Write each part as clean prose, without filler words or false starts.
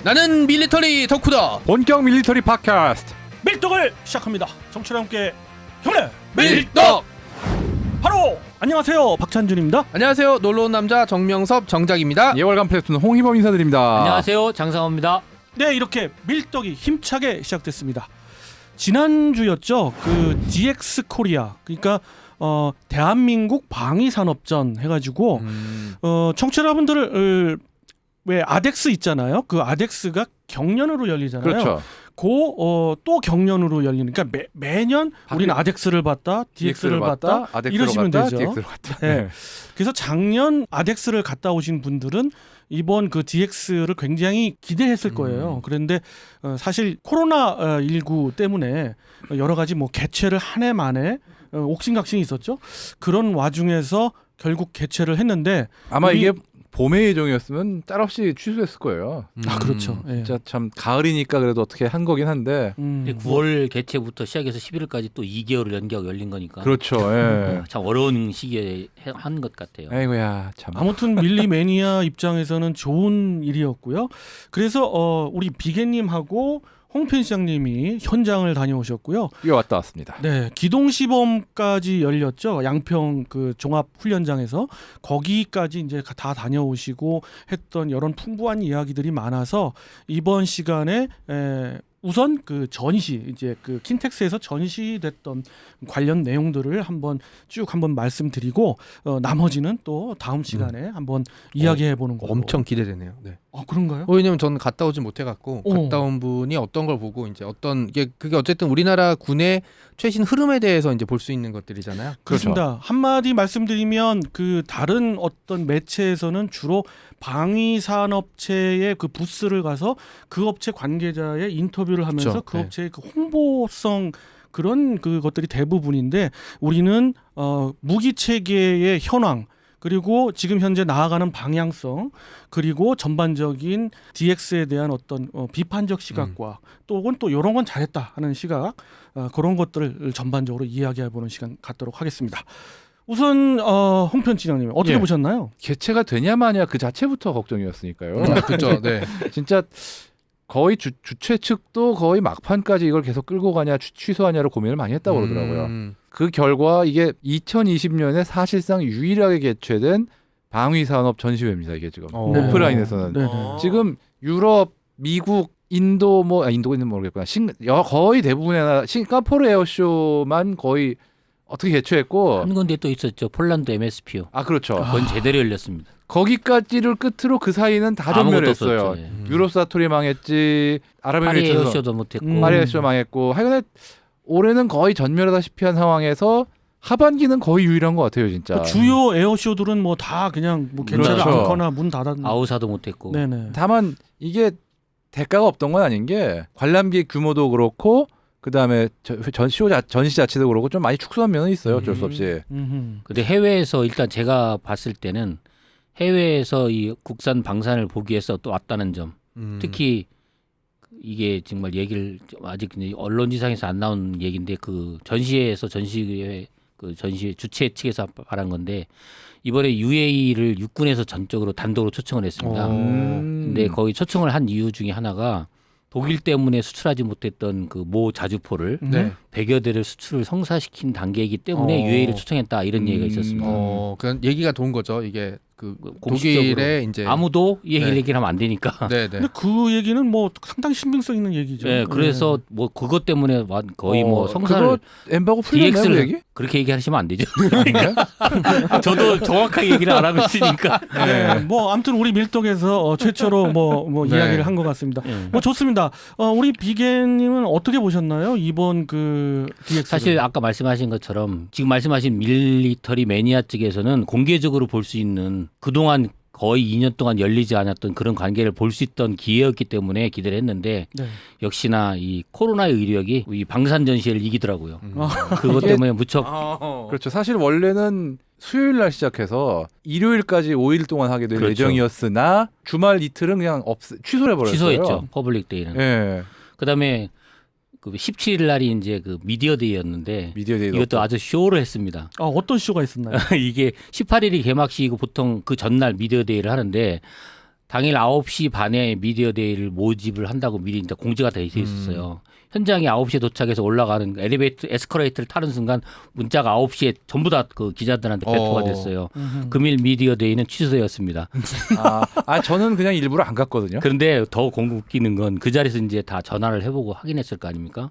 나는 밀리터리 덕후다. 본격 밀리터리 팟캐스트 밀떡을 시작합니다. 정치와 함께 경례 밀떡. 바로 안녕하세요, 박찬준입니다. 안녕하세요, 놀러온 남자 정명섭 정작입니다. 예월간 플래툰 홍희범 인사드립니다. 안녕하세요, 장상호입니다. 네, 이렇게 밀떡이 힘차게 시작됐습니다. 지난주였죠. 그 DX 코리아, 그러니까 대한민국 방위산업전 해가지고 청취자 여러분들을 왜 아덱스 있잖아요. 그 아덱스가 경년으로 열리잖아요. 그렇죠. 또 경년으로 열리는, 그러니까 매년 우리는 아덱스를 봤다, DX를 봤다, 이러시면 되죠. DX를 봤다. 네. 그래서 작년 아덱스를 갔다 오신 분들은 이번 그 DX를 굉장히 기대했을 거예요. 그런데 사실 코로나19 때문에 여러 가지 뭐 개최를 한 해 만에 옥신각신이 있었죠. 그런 와중에서 결국 개최를 했는데 아마 이게 봄의 예정이었으면 짤 없이 취소했을 거예요. 아, 그렇죠. 예. 진짜 참 가을이니까 그래도 어떻게 한 거긴 한데. 9월 개최부터 시작해서 11월까지 또 2개월을 연기하고 열린 거니까. 그렇죠. 예. 참 어려운 시기에 한 것 같아요. 아이고야 참. 아무튼 밀리 매니아 입장에서는 좋은 일이었고요. 그래서 우리 비계님하고 홍편 시장님이 현장을 다녀오셨고요. 뛰어왔다 왔습니다. 네, 기동 시범까지 열렸죠. 양평 그 종합 훈련장에서 거기까지 이제 다 다녀오시고 했던 이런 풍부한 이야기들이 많아서 이번 시간에 우선 그 전시, 이제 그 킨텍스에서 전시됐던 관련 내용들을 한번 말씀드리고 나머지는 또 다음 시간에 한번 이야기해 보는 거로. 엄청 기대되네요. 네. 그런가요? 왜냐면 저는 갔다 오지 못해갖고 갔다 온 분이 어떤 걸 보고 이제 어떤 그게 어쨌든 우리나라 군의 최신 흐름에 대해서 이제 볼 수 있는 것들이잖아요. 그렇습니다. 그렇죠. 한마디 말씀드리면 그 다른 어떤 매체에서는 주로 방위산업체의 그 부스를 가서 그 업체 관계자의 인터뷰를 하면서 그렇죠. 그 네. 업체의 그 홍보성 그런 그것들이 대부분인데 우리는 무기 체계의 현황, 그리고 지금 현재 나아가는 방향성, 그리고 전반적인 DX에 대한 어떤 비판적 시각과 또는 또 이런 건 잘했다 하는 시각, 그런 것들을 전반적으로 이야기해보는 시간 갖도록 하겠습니다. 우선 홍편 진영님 어떻게 예. 보셨나요? 개최가 되냐 마냐 그 자체부터 걱정이었으니까요. 그렇죠. 네. 진짜 거의 주최 측도 거의 막판까지 이걸 계속 끌고 가냐 취소하냐로 고민을 많이 했다고 그러더라고요. 그 결과 이게 2020년에 사실상 유일하게 개최된 방위산업 전시회입니다. 이게 지금 오프라인에서는. 네. 지금 유럽, 미국, 인도 인도는 모르겠구나. 거의 대부분의 싱가포르 에어쇼만 거의 어떻게 개최했고 한 군데 또 있었죠. 폴란드 MSPO. 아 그렇죠. 그건 제대로 열렸습니다. 거기까지를 끝으로 그 사이는 다 아무것도 전멸했어요. 없었죠. 예. 유로사토리 망했지, 파리 아랍에미리트에서 에어쇼도 못했고. 파리 에어쇼 망했고, 하여간에 올해는 거의 전멸하다시피 한 상황에서 하반기는 거의 유일한 것 같아요, 진짜. 그 주요 에어쇼들은 뭐 다 그냥 뭐 개최를 그렇죠. 않거나 문 닫았는. 아우사도 못했고. 네네. 다만 이게 대가가 없던 건 아닌 게 관람객 규모도 그렇고 그 다음에 전시 자체도 그렇고 좀 많이 축소한 면은 있어요, 어쩔 수 없이. 근데 해외에서 일단 제가 봤을 때는 해외에서 이 국산 방산을 보기 위해서 또 왔다는 점. 특히 이게 정말 얘기를 아직 언론지상에서 안 나온 얘기인데 그 전시회에서 그 전시회 주최 측에서 말한 건데 이번에 UAE를 육군에서 전적으로 단독으로 초청을 했습니다. 근데 거기 초청을 한 이유 중에 하나가 독일 때문에 수출하지 못했던 그 모 자주포를 네. 100여 대를 수출을 성사시킨 단계이기 때문에 UAE를 초청했다 이런 얘기가 있었습니다. 그런 얘기가 돈 거죠. 이게 그 공식적으로. 독일의 이제 아무도 이 네. 얘기를 하면 안 되니까. 네. 근데 그 얘기는 뭐 상당히 신빙성 있는 얘기죠. 네, 그래서 뭐 그것 때문에 거의 뭐 성사를 그거 엠바고 풀렸나요, 그 DX를 얘기? 그렇게 얘기하시면 안 되죠. 저도 정확하게 얘기를 안 하고 있으니까. 네. 뭐 아무튼 우리 밀떡에서 최초로 뭐 네. 이야기를 한 것 같습니다. 네. 뭐 좋습니다. 우리 비계님은 어떻게 보셨나요? 이번 그 DX. 사실 아까 말씀하신 것처럼 지금 말씀하신 밀리터리 매니아 측에서는 공개적으로 볼 수 있는 그동안 거의 2년 동안 열리지 않았던 그런 관계를 볼 수 있던 기회였기 때문에 기대를 했는데 네. 역시나 이 코로나의 의력이 이 방산 전시회를 이기더라고요. 그것 이게- 때문에 무척 그렇죠. 사실 원래는 수요일 날 시작해서 일요일까지 5일 동안 하게 될 그렇죠. 예정이었으나 주말 이틀은 그냥 취소해 버렸어요. 취소했죠. 퍼블릭 데이는. 예. 그다음에 그 17일 날이 이제 그 미디어 데이였는데 미디어 데이도 이것도 아주 쇼를 했습니다. 어떤 쇼가 있었나요? 이게 18일이 개막식이고 보통 그 전날 미디어 데이를 하는데 당일 9시 반에 미디어데이를 모집을 한다고 미리 이제 공지가 돼 있었어요. 현장에 9시에 도착해서 올라가는 엘리베이터 에스컬레이터를 타는 순간 문자가 9시에 전부 다 그 기자들한테 배포가 됐어요. 금일 미디어데이는 취소되었습니다. 저는 그냥 일부러 안 갔거든요. 그런데 더 웃기는 건 그 자리에서 이제 다 전화를 해보고 확인했을 거 아닙니까?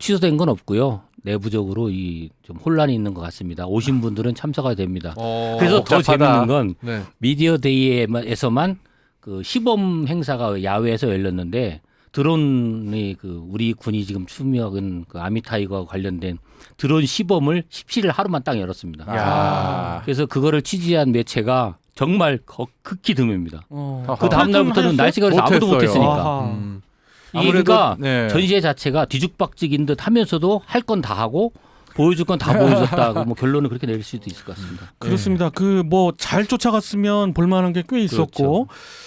취소된 건 없고요. 내부적으로 이 좀 혼란이 있는 것 같습니다. 오신 분들은 참석이 됩니다. 그래서 더 재밌는 건 네. 미디어데이에서만 그 시범 행사가 야외에서 열렸는데 드론이 그 우리 군이 지금 추미하는 그 아미타이거와 관련된 드론 시범을 17일 하루만 딱 열었습니다. 야. 그래서 그거를 취재한 매체가 정말 극히 드뭅니다. 그 다음 하여튼 날부터는 날씨가 그래서 아무도 못했어요. 못했으니까. 이게 아무래도, 그러니까 네. 전시회 자체가 뒤죽박죽인 듯 하면서도 할 건 다 하고 보여줄 건 다 보여줬다. 뭐 결론은 그렇게 내릴 수도 있을 것 같습니다. 그렇습니다. 그 뭐 잘 쫓아갔으면 볼만한 게 꽤 있었고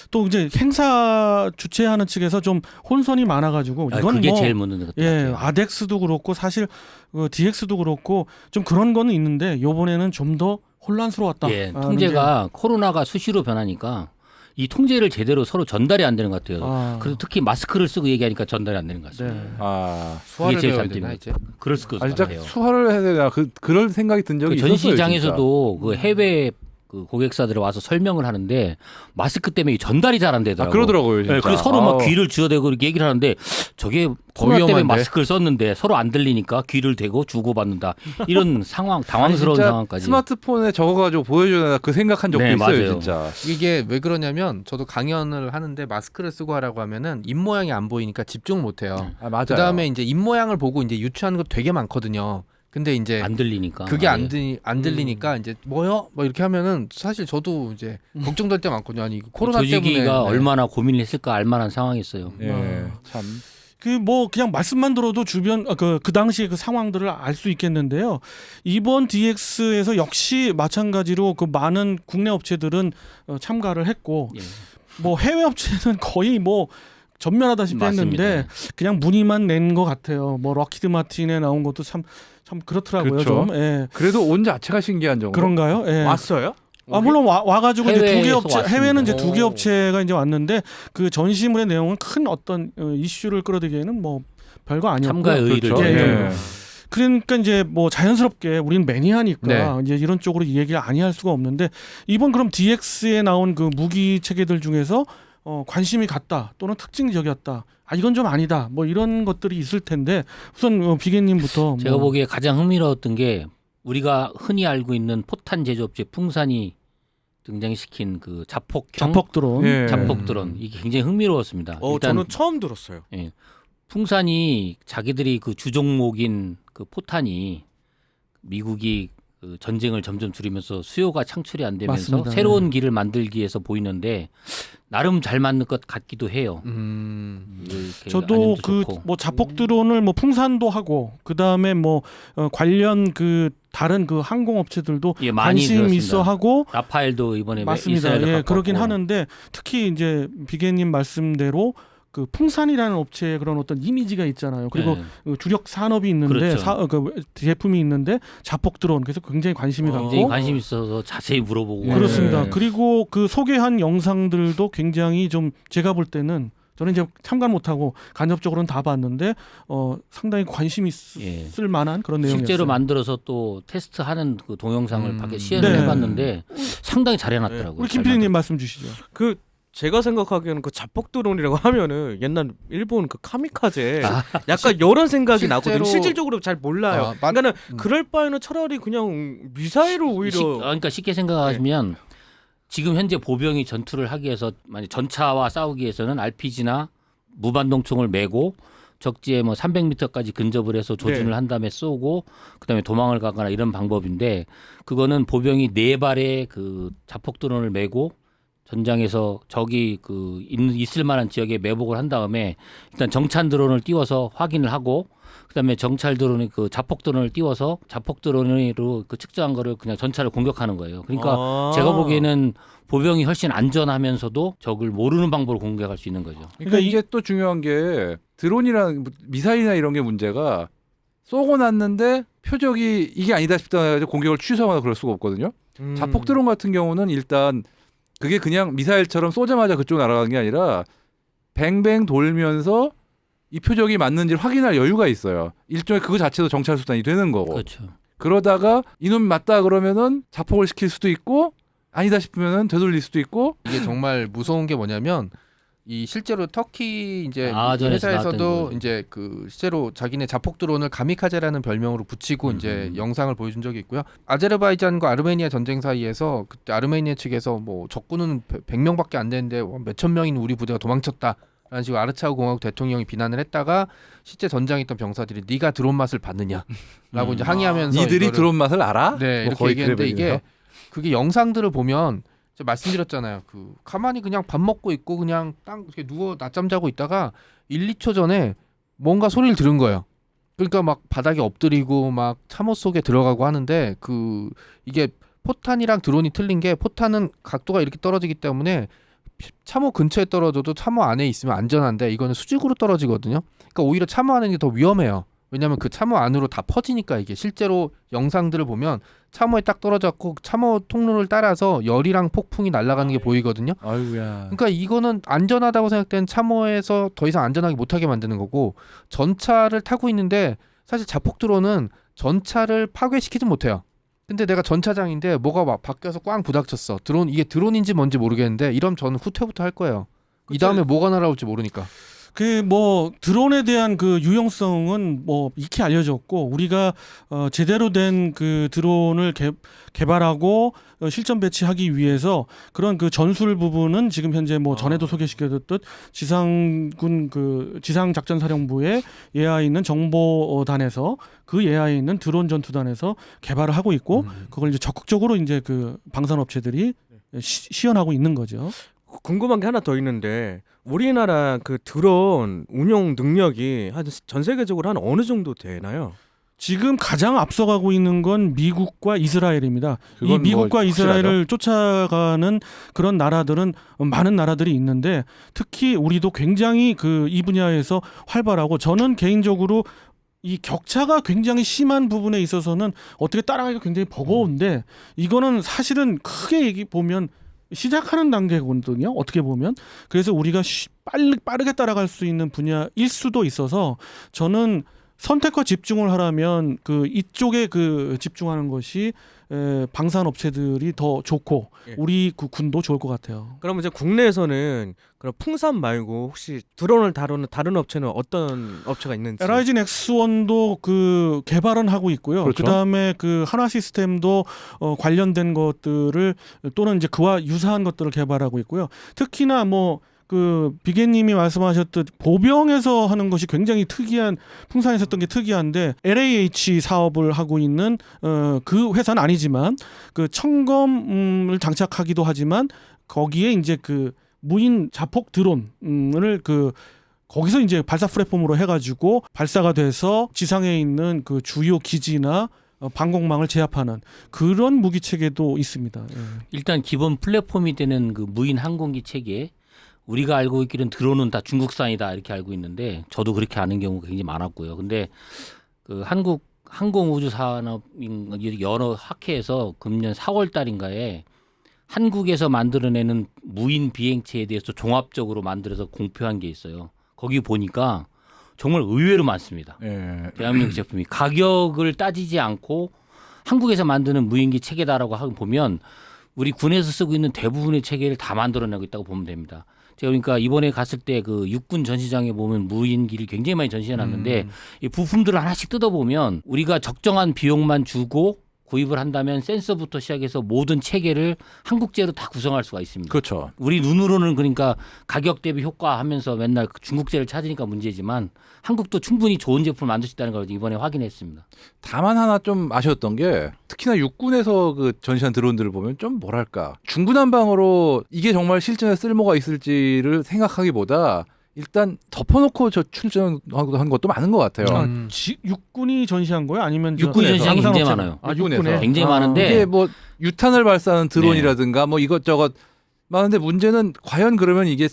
또 이제 행사 주최하는 측에서 좀 혼선이 많아가지고 이건 그게 뭐 제일 문제인 것 예, 같아요. 아덱스도 그렇고 사실 DX도 그렇고 좀 그런 거는 있는데 이번에는 좀 더 혼란스러웠다. 예, 통제가 코로나가 수시로 변하니까 이 통제를 제대로 서로 전달이 안 되는 것 같아요. 그래서 특히 마스크를 쓰고 얘기하니까 전달이 안 되는 것 같습니다. 네. 수화를 제일 배워야 단점이에요. 되나 이제? 그럴 것 진짜 같아요. 수화를 해야 되나 그럴 생각이 든 적이 그 있었어요. 전시장에서도 그 해외 그 고객사들이 와서 설명을 하는데 마스크 때문에 전달이 잘 안 되더라고요. 그러더라고요. 진짜. 네, 그래서 서로 막 귀를 쥐어대고 이렇게 얘기를 하는데 저게 코로나 때문에 위험한데? 마스크를 썼는데 서로 안 들리니까 귀를 대고 주고받는다. 이런 상황, 당황스러운 진짜 상황까지. 스마트폰에 적어가지고 보여줘야 그 생각한 적도 네, 있어요, 맞아요. 진짜. 이게 왜 그러냐면 저도 강연을 하는데 마스크를 쓰고 하라고 하면은 입 모양이 안 보이니까 집중을 못 해요. 맞아요. 그다음에 이제 입 모양을 보고 이제 유추하는 거 되게 많거든요. 근데 이제 안 들리니까. 그게 아예. 안 들리니까 이제 뭐요? 뭐 이렇게 하면은 사실 저도 이제 걱정될 때 많거든요. 아니 코로나 때문에 조직이가 네. 얼마나 고민을 했을까 알만한 상황이었어요. 예, 참. 그 뭐 그냥 말씀만 들어도 주변 그 당시의 그 상황들을 알 수 있겠는데요. 이번 DX에서 역시 마찬가지로 그 많은 국내 업체들은 참가를 했고 예. 뭐 해외 업체는 거의 뭐 전멸하다시피 맞습니다. 했는데 그냥 문의만 낸 것 같아요. 뭐 럭히드 마틴에 나온 것도 참 그렇더라고요. 그렇죠. 좀 예. 그래도 온 자체가 신기한 정도. 그런가요? 예. 왔어요? 물론 와가지고 이제 두 개 해외에서 업체 왔습니다. 해외는 이제 두 개 오. 업체가 이제 왔는데 그 전시물의 내용은 큰 어떤 이슈를 끌어들이기에는 뭐 별거 아니었고 참가의 의의를 그렇죠. 예, 예. 예. 그러니까 이제 뭐 자연스럽게 우리는 매니아니까 네. 이제 이런 쪽으로 이 얘기를 아니할 수가 없는데 이번 그럼 DX에 나온 그 무기 체계들 중에서 관심이 갔다 또는 특징적이었다. 이건 좀 아니다. 뭐 이런 것들이 있을 텐데 우선 비계님부터 제가 뭐. 보기에 가장 흥미로웠던 게 우리가 흔히 알고 있는 포탄 제조업체 풍산이 등장시킨 그 자폭 드론. 예. 자폭 드론 이게 굉장히 흥미로웠습니다. 일단 저는 처음 들었어요. 풍산이 자기들이 그 주종목인 그 포탄이 미국이 그 전쟁을 점점 줄이면서 수요가 창출이 안 되면서 맞습니다. 새로운 길을 만들기 위해서 보이는데 나름 잘 맞는 것 같기도 해요. 이렇게 저도 안녕도 그 좋고. 뭐 자폭 드론을 뭐 풍산도 하고 그 다음에 뭐 관련 그 다른 그 항공 업체들도 예, 많이 관심 들었습니다. 있어 하고 라파엘도 이번에 맞습니다. 이스라엘을 예, 갖고 그러긴 왔고. 하는데 특히 이제 비계님 말씀대로 그 풍산이라는 업체의 그런 어떤 이미지가 있잖아요. 그리고 네. 그 주력 산업이 있는데 그렇죠. 그 제품이 있는데 자폭 드론 그래서 굉장히 관심이 굉장히 갔고 관심 있어서 자세히 물어보고 예. 그렇습니다. 예. 그리고 그 소개한 영상들도 굉장히 좀 제가 볼 때는 저는 이제 참관 못하고 간접적으로는 다 봤는데 상당히 관심 있을 만한 그런 내용이었어요. 실제로 만들어서 또 테스트하는 그 동영상을 밖에 시연을 네. 해봤는데 상당히 잘 해놨더라고요. 우리 잘 김PD님 말씀 주시죠. 그 제가 생각하기에는 그 자폭 드론이라고 하면은 옛날 일본 그 카미카제 약간 이런 생각이 실제로- 나거든요. 실질적으로 잘 몰라요. 그러니까는 그럴 바에는 차라리 그냥 미사일을 오히려 그러니까 쉽게 생각하시면 지금 현재 보병이 전투를 하기 위해서 만약 전차와 싸우기 위해서는 RPG나 무반동총을 메고 적지에 뭐 300m까지 근접을 해서 조준을 네. 한 다음에 쏘고 그다음에 도망을 가거나 이런 방법인데 그거는 보병이 4발의 그 자폭 드론을 메고 전장에서 적이 그 있을 만한 지역에 매복을 한 다음에 일단 정찰 드론을 띄워서 확인을 하고 그다음에 정찰 드론이 그 자폭 드론을 띄워서 자폭 드론으로 그 측정한 거를 그냥 전차를 공격하는 거예요. 그러니까 제가 보기에는 보병이 훨씬 안전하면서도 적을 모르는 방법으로 공격할 수 있는 거죠. 그러니까 이게 또 중요한 게 드론이랑 미사일이나 이런 게 문제가 쏘고 났는데 표적이 이게 아니다 싶다 해서 공격을 취소하거나 그럴 수가 없거든요. 자폭 드론 같은 경우는 일단 그게 그냥 미사일처럼 쏘자마자 그쪽 날아가는 게 아니라 뱅뱅 돌면서 이 표적이 맞는지 확인할 여유가 있어요. 일종의 그거 자체도 정찰 수단이 되는 거고. 그렇죠. 그러다가 이놈 맞다 그러면은 자폭을 시킬 수도 있고 아니다 싶으면은 되돌릴 수도 있고. 이게 정말 무서운 게 뭐냐면 이 실제로 터키 이제 아전에서 회사에서도 나왔던 이제 그 실제로 자기네 자폭 드론을 가미카제라는 별명으로 붙이고 이제 영상을 보여준 적이 있고요. 아제르바이잔과 아르메니아 전쟁 사이에서 그때 아르메니아 측에서 뭐 적군은 100명밖에 안 되는데 몇천 명인 우리 부대가 도망쳤다. 라는 식으로 아르차우 공화국 대통령이 비난을 했다가 실제 전장에 있던 병사들이 네가 드론 맛을 봤느냐라고 이제 항의하면서 니들이 이거를- 드론 맛을 알아? 네 뭐 이렇게 거의 얘기했는데 그래 이게 보이면서. 그게 영상들을 보면 제가 말씀드렸잖아요. 그 가만히 그냥 밥 먹고 있고 그냥 땅 이렇게 누워 낮잠 자고 있다가 1, 2초 전에 뭔가 소리를 들은 거예요. 그러니까 막 바닥에 엎드리고 막 참호 속에 들어가고 하는데 그 이게 포탄이랑 드론이 틀린 게 포탄은 각도가 이렇게 떨어지기 때문에 참호 근처에 떨어져도 참호 안에 있으면 안전한데 이거는 수직으로 떨어지거든요. 그러니까 오히려 참호 안에 게 더 위험해요. 왜냐하면 그 참호 안으로 다 퍼지니까 이게 실제로 영상들을 보면 참호에 딱 떨어졌고 참호 통로를 따라서 열이랑 폭풍이 날아가는 게 보이거든요. 아이고야. 그러니까 이거는 안전하다고 생각된 참호에서 더 이상 안전하게 못하게 만드는 거고 전차를 타고 있는데 사실 자폭 드론은 전차를 파괴시키진 못해요. 근데 내가 전차장인데 뭐가 막 바뀌어서 꽝 부닥쳤어. 드론 이게 드론인지 뭔지 모르겠는데 이러면 저는 후퇴부터 할 거예요. 이 다음에 뭐가 날아올지 모르니까. 그 뭐 드론에 대한 그 유용성은 뭐 익히 알려졌고 우리가 제대로 된 그 드론을 개발하고 실전 배치하기 위해서 그런 그 전술 부분은 지금 현재 뭐 전에도 소개시켜줬듯 지상군 그 지상작전사령부에 예하에 있는 정보단에서 그 예하에 있는 드론 전투단에서 개발을 하고 있고 그걸 이제 적극적으로 이제 그 방산업체들이 시연하고 있는 거죠. 궁금한 게 하나 더 있는데 우리나라 그 드론 운용 능력이 한 전 세계적으로 한 어느 정도 되나요? 지금 가장 앞서가고 있는 건 미국과 이스라엘입니다. 이 그건 미국과 뭐 이스라엘을 쫓아가는 그런 나라들은 많은 나라들이 있는데 특히 우리도 굉장히 그 이 분야에서 활발하고 저는 개인적으로 이 격차가 굉장히 심한 부분에 있어서는 어떻게 따라가기가 굉장히 버거운데 이거는 사실은 크게 얘기 보면 시작하는 단계거든요. 어떻게 보면. 그래서 우리가 빠르게 따라갈 수 있는 분야일 수도 있어서 저는 선택과 집중을 하라면 그 이쪽에 그 집중하는 것이 방산 업체들이 더 좋고 예. 우리 그 군도 좋을 것 같아요. 그럼 이제 국내에서는 그런 풍산 말고 혹시 드론을 다루는 다른 업체는 어떤 업체가 있는지? LIG X1도 그 개발은 하고 있고요. 그렇죠. 그다음에 그 하나 시스템도 관련된 것들을 또는 이제 그와 유사한 것들을 개발하고 있고요. 특히나 뭐 그 비계님이 말씀하셨듯 보병에서 하는 것이 굉장히 특이한 풍산에서 했던 게 특이한데 LAH 사업을 하고 있는 그 회사는 아니지만 그 청검을 장착하기도 하지만 거기에 이제 그 무인 자폭 드론을 그 거기서 이제 발사 플랫폼으로 해가지고 발사가 돼서 지상에 있는 그 주요 기지나 방공망을 제압하는 그런 무기 체계도 있습니다. 예. 일단 기본 플랫폼이 되는 그 무인 항공기 체계 우리가 알고 있기는 드론은 다 중국산이다 이렇게 알고 있는데 저도 그렇게 아는 경우가 굉장히 많았고요. 근데 그 한국 항공우주산업 여러 학회에서 금년 4월 달인가에 한국에서 만들어내는 무인 비행체에 대해서 종합적으로 만들어서 공표한 게 있어요. 거기 보니까 정말 의외로 많습니다. 예. 대한민국 제품이 가격을 따지지 않고 한국에서 만드는 무인기 체계다라고 보면 우리 군에서 쓰고 있는 대부분의 체계를 다 만들어내고 있다고 보면 됩니다. 제가 그러니까 이번에 갔을 때 그 육군 전시장에 보면 무인기를 굉장히 많이 전시해놨는데 이 부품들을 하나씩 뜯어보면 우리가 적정한 비용만 주고 구입을 한다면 센서부터 시작해서 모든 체계를 한국제로 다 구성할 수가 있습니다. 그렇죠. 우리 눈으로는 그러니까 가격 대비 효과하면서 맨날 중국제를 찾으니까 문제지만 한국도 충분히 좋은 제품을 만들 수 있다는 걸 이번에 확인했습니다. 다만 하나 좀 아쉬웠던 게 특히나 육군에서 그 전시한 드론들을 보면 좀 뭐랄까 중구난방으로 이게 정말 실전에 쓸모가 있을지를 생각하기보다 일단 덮어놓고 저 출전한 것도 많은 것 같아요. 육군이 전시한 거예요? 아니면 육군 전시장이 굉장히 방산업체? 많아요. 아, 육군에서. 육군에 굉장히 많은데 이게 뭐 유탄을 발사하는 드론이라든가 뭐 이것저것 많은데 문제는 과연 그러면 이게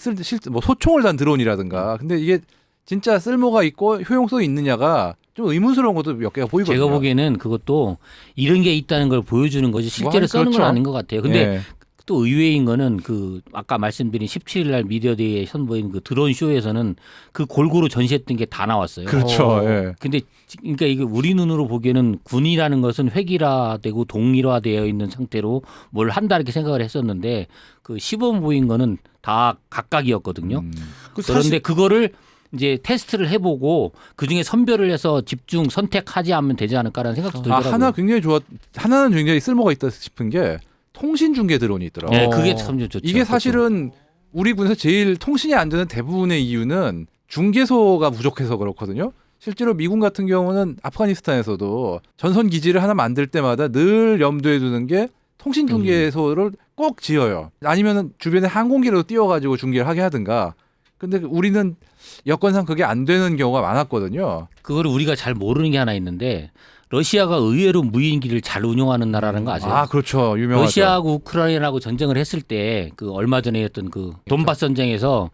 뭐 소총을 단 드론이라든가 근데 이게 진짜 쓸모가 있고 효용성이 있느냐가 좀 의문스러운 것도 몇 개가 보이거든요. 제가 보기에는 그것도 이런 게 있다는 걸 보여주는 것이 실제로 뭐, 쓰는 그렇죠. 건 아닌 것 같아요. 근데 예. 또 의외인 거는 그 아까 말씀드린 17일 날 미디어데이에 선보인 그 드론 쇼에서는 그 골고루 전시했던 게 다 나왔어요. 그렇죠. 예. 근데 그러니까 이게 우리 눈으로 보기에는 군이라는 것은 획일화되고 동일화되어 있는 상태로 뭘 한다 이렇게 생각을 했었는데 그 시범 보인 거는 다 각각이었거든요. 그런데 그거를 이제 테스트를 해보고 그 중에 선별을 해서 집중 선택하지 않으면 되지 않을까라는 생각도 들더라고요. 하나는 굉장히 쓸모가 있다 싶은 게 통신 중계 드론이 있더라고요. 네, 그게 참 좋죠. 이게 사실은 우리 군에서 제일 통신이 안 되는 대부분의 이유는 중계소가 부족해서 그렇거든요. 실제로 미군 같은 경우는 아프가니스탄에서도 전선 기지를 하나 만들 때마다 늘 염두에 두는 게 통신 중계소를 꼭 지어요. 아니면 주변에 항공기로 띄워가지고 중계를 하게 하든가. 근데 우리는 여건상 그게 안 되는 경우가 많았거든요. 그거를 우리가 잘 모르는 게 하나 있는데 러시아가 의외로 무인기를 잘 운용하는 나라라는 거 아세요? 아, 그렇죠. 유명하죠. 러시아하고 우크라이나하고 전쟁을 했을 때 그 얼마 전에 했던 그 돈바스 전쟁에서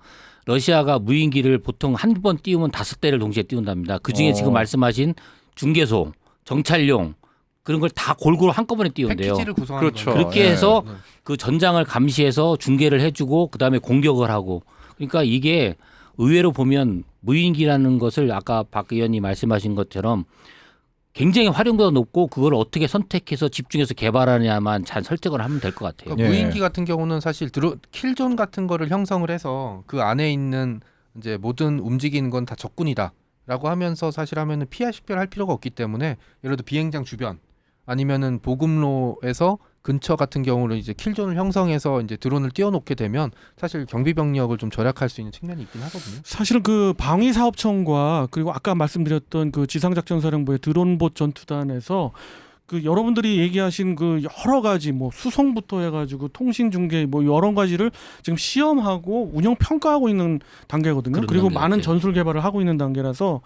러시아가 무인기를 보통 한 번 띄우면 5대를 동시에 띄운답니다. 그중에 지금 말씀하신 중계소, 정찰용 그런 걸 다 골고루 한꺼번에 띄운대요. 패키지를 구성하는 그렇죠. 거죠. 그렇게 해서 그 전장을 감시해서 중계를 해주고 그다음에 공격을 하고 그러니까 이게 의외로 보면 무인기라는 것을 아까 박 의원님 말씀하신 것처럼 굉장히 활용도가 높고 그걸 어떻게 선택해서 집중해서 개발하냐만 잘 설득을 하면 될 것 같아요. 그러니까 예. 무인기 같은 경우는 사실 킬존 같은 거를 형성을 해서 그 안에 있는 이제 모든 움직이는 건 다 적군이다라고 하면서 사실 하면은 피하 식별할 필요가 없기 때문에 예를 들어 비행장 주변 아니면은 보급로에서 근처 같은 경우는 이제 킬존을 형성해서 이제 드론을 띄워놓게 되면 사실 경비 병력을 좀 절약할 수 있는 측면이 있긴 하거든요. 사실은 그 방위사업청과 그리고 아까 말씀드렸던 그 지상작전사령부의 드론봇 전투단에서 그 여러분들이 얘기하신 그 여러 가지 뭐 수송부터 해가지고 통신 중계 뭐 여러 가지를 지금 시험하고 운영 평가하고 있는 단계거든요. 그리고 많은 전술 개발을 하고 있는 단계라서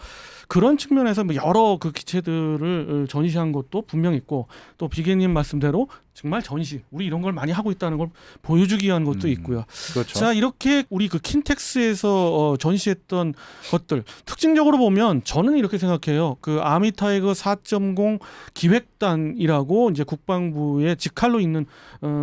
그런 측면에서 뭐 여러 그 기체들을 전시한 것도 분명 있고 또 비계님 말씀대로 정말 전시 우리 이런 걸 많이 하고 있다는 걸 보여주기 위한 것도 있고요. 그렇죠. 자 이렇게 우리 그 킨텍스에서 전시했던 것들 특징적으로 보면 저는 이렇게 생각해요. 그 아미타이거 4.0 기획단이라고 이제 국방부의 직할로 있는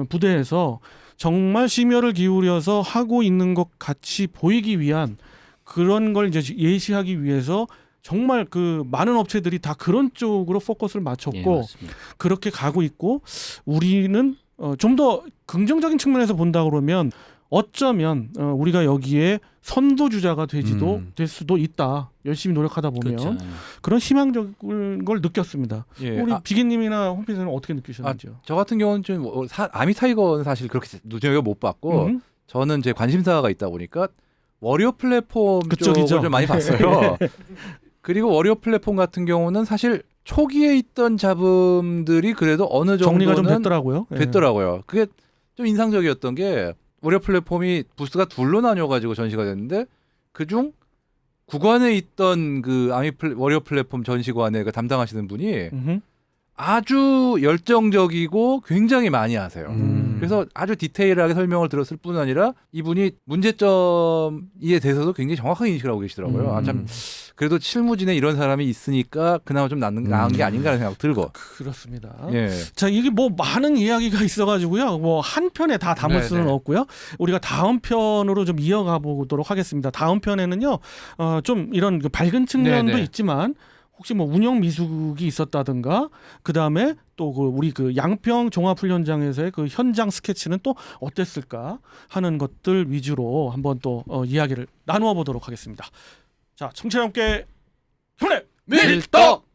부대에서 정말 심혈을 기울여서 하고 있는 것 같이 보이기 위한 그런 걸 이제 예시하기 위해서 정말 그 많은 업체들이 다 그런 쪽으로 포커스를 맞췄고 그렇게 가고 있고 우리는 좀 더 긍정적인 측면에서 본다 그러면 어쩌면 우리가 여기에 선두주자가 될 수도 있다. 열심히 노력하다 보면 그렇죠. 그런 희망적인 걸 느꼈습니다. 예. 우리 비기님이나 홈페이지는 어떻게 느끼셨는지요? 저 같은 경우는 좀 아미타이거는 사실 그렇게 눈여겨 못 봤고 저는 제 관심사가 있다 보니까 워리어 플랫폼 그쪽이죠. 쪽을 좀 많이 봤어요. 그리고 워리어 플랫폼 같은 경우는 사실 초기에 있던 잡음들이 그래도 어느 정도는 정리가 좀 됐더라고요. 됐더라고요. 그게 좀 인상적이었던 게 워리어 플랫폼이 부스가 둘로 나뉘어가지고 전시가 됐는데 그중 국안에 있던 그 워리어 플랫폼 전시관에 그 담당하시는 분이 아주 열정적이고 굉장히 많이 하세요. 그래서 아주 디테일하게 설명을 들었을 뿐 아니라 이분이 문제점에 대해서도 굉장히 정확하게 인식을 하고 계시더라고요. 아, 참 그래도 실무진에 이런 사람이 있으니까 그나마 좀 나은 게 아닌가라는 생각 들고. 그렇습니다. 예. 자 이게 뭐 많은 이야기가 있어가지고요. 뭐 한 편에 다 담을 수는 없고요. 우리가 다음 편으로 좀 이어가 보도록 하겠습니다. 다음 편에는요. 좀 이런 그 밝은 측면도 있지만. 혹시 뭐 운영 미숙이 있었다든가 그 다음에 또 그 우리 그 양평 종합훈련장에서의 그 현장 스케치는 또 어땠을까 하는 것들 위주로 한번 또 이야기를 나누어 보도록 하겠습니다. 자, 청취자 함께 힘내 밀떡!